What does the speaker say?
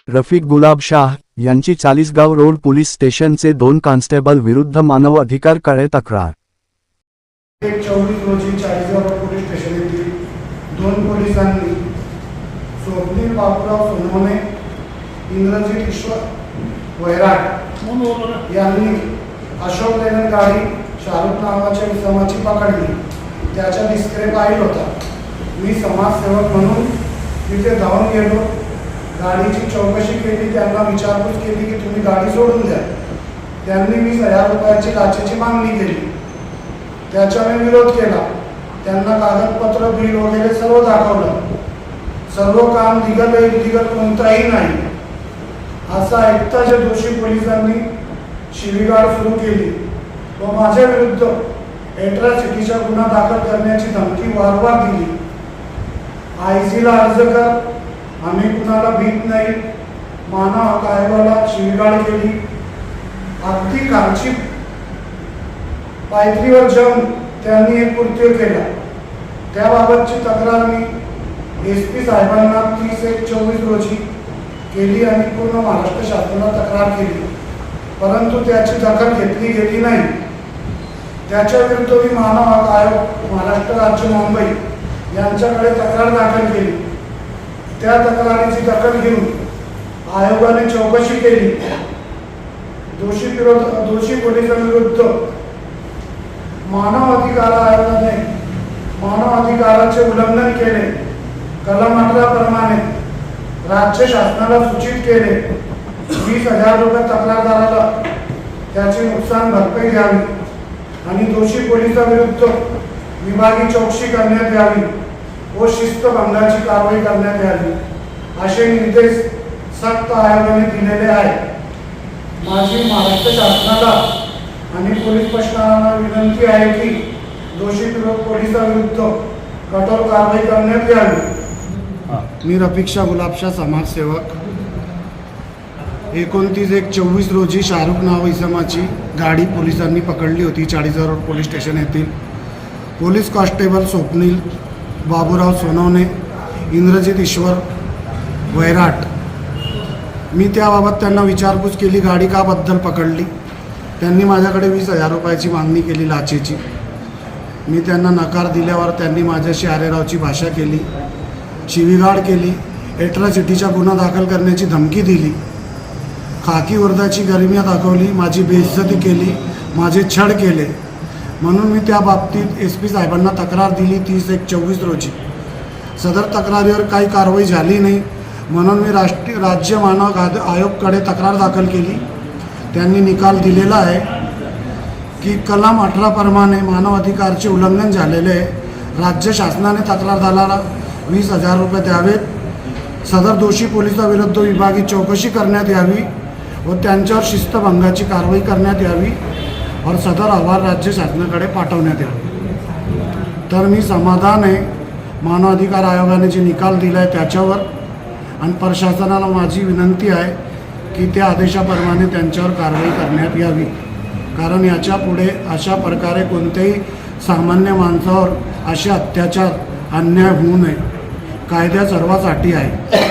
रफिक गुलाब शाह यांची Chalisgaon road police स्टेशनचे 2 constable विरुद्ध मानव अधिकार कडे तक्रार। 24 रोजी चाळीसगाव पोलीस स्टेशन येथील 2 पोलिसांनी स्वप्नील बापूराव सोनवणे, इंद्रजीत ईश्वर वैराट यांनी अशोक लेनन गाडी शाहरुख नावाच्या इसमाची पकडली। त्याचा डिस्क्रे फाईल होता। मी समाजसेवक म्हणून तिथे धावून गेलो। गाडीची चौकशी केली, त्यांना विचारपूस केली की तुम्ही गाडी सोडून द्या। त्यांनी 20,000 रुपयाची लाचेची मागणी केली। त्याच्याने विरोध केला। त्यांना कागदपत्र बिल वगैरे सर्व दाखवलं। सर्व काम लिगल इलिगल कोणताही नाही असं ऐकताच दोषी पोलिसांनी शिवीगाळ सुरू केली व माझ्या विरुद्ध एट्रॉसिटीचा गुन्हा दाखल करण्याची धमकी वारंवार दिली। आयसीला अर्ज कर, आम्ही कुणाला भीत नाही, मानव हक्क आयोगाला शिवीगाळ केली। अगदी कालची पायरीवर जाऊन त्यांनी एक कृत्य केला। त्याबाबतची तक्रार मी SP साहेबांना 30/1/24 रोजी केली आणि पूर्ण महाराष्ट्र शासनाला तक्रार केली, परंतु त्याची दखल घेतली गेली नाही। त्याच्या विरुद्ध मी मानव हक्क आयोग महाराष्ट्र राज्य मुंबई यांच्याकडे तक्रार दाखल केली। त्या तक्रारीची दखल घेऊन आयोगाने चौकशी केली। दोषी पोलिसांविरुद्ध मानव अधिकार आयोगाने मानव अधिकाराचे उल्लंघन केले। कलम 18 प्रमाणे राज्य शासनाला सूचित केले 20,000 रुपये तक्रारदाराला त्याचे नुकसान भरपाई द्यावी आणि दोषी पोलिसांविरुद्ध विभागीय चौकशी करण्यात यावी व शिस्तभंगाची कारवाई करण्यात यावी असे निर्देश सक्त आयोगाने दिलेले आहेत। माझी महाराष्ट्र शासनाला आणि पोलीस प्रशासनाला विनंती आहे की दोषी पोलिसांविरुद्ध कठोर कारवाई करण्यात यावी। मी रफिक शाह गुलाब शाह समाजसेवक 29/1/24 रोजी शाहरुख नाव इसमाची गाडी पोलिसांनी पकडली होती। चाळीसगाव रोड पोलीस स्टेशन येथील पोलीस कॉन्स्टेबल स्वप्नील बाबूराव सोनवणे, इंद्रजीत ईश्वर वैराट। मी त्याबाबत त्यांना विचारपूस केली, गाडी का बद्दल पकडली। त्यांनी माझ्याकडे 20,000 रुपयाची मागणी केली लाचेची। मी त्यांना नकार दिल्यावर त्यांनी माझ्याशी आरेरावची भाषा केली, शिवीगाळ केली, एट्रॉसिटीचा गुन्हा दाखल करण्याची धमकी दिली, खाकी वर्दाची गरिमा दाखवली, माझी बेइज्जती केली, माझे छळ केले। म्हणून मी त्या बाबतीत SP साहेबांना तक्रार दिली 30/1/24 रोजी। सदर तक्रारीवर काही कारवाई झाली नाही, म्हणून मी राज्य मानव आयोगाकडे तक्रार दाखल केली। त्यांनी निकाल दिलेला आहे की कलम 18 प्रमाणे मानव अधिकारचे उल्लंघन झालेले आहे। राज्य शासनाने तक्रारदाराला 20,000 रुपये द्यावेत। सदर दोषी पोलिसांविरुद्ध विभागीय चौकशी करण्यात यावी व त्यांच्यावर शिस्तभंगाची कारवाई करण्यात यावी और सदर अहवाल राज्य शासनाकडे पाठवण्यात यावा। तर मी समाधान आहे मानव अधिकार आयोगाने जे निकाल दिला आहे त्याच्यावर, आणि प्रशासनाला माझी विनंती आहे की त्या आदेशाप्रमाणे त्यांच्यावर कारवाई करण्यात यावी, कारण याच्या पुढे अशा प्रकारे कोणत्याही सामान्य माणसावर असे अत्याचार अन्याय होऊ नये। कायदा सर्वांसाठी आहे।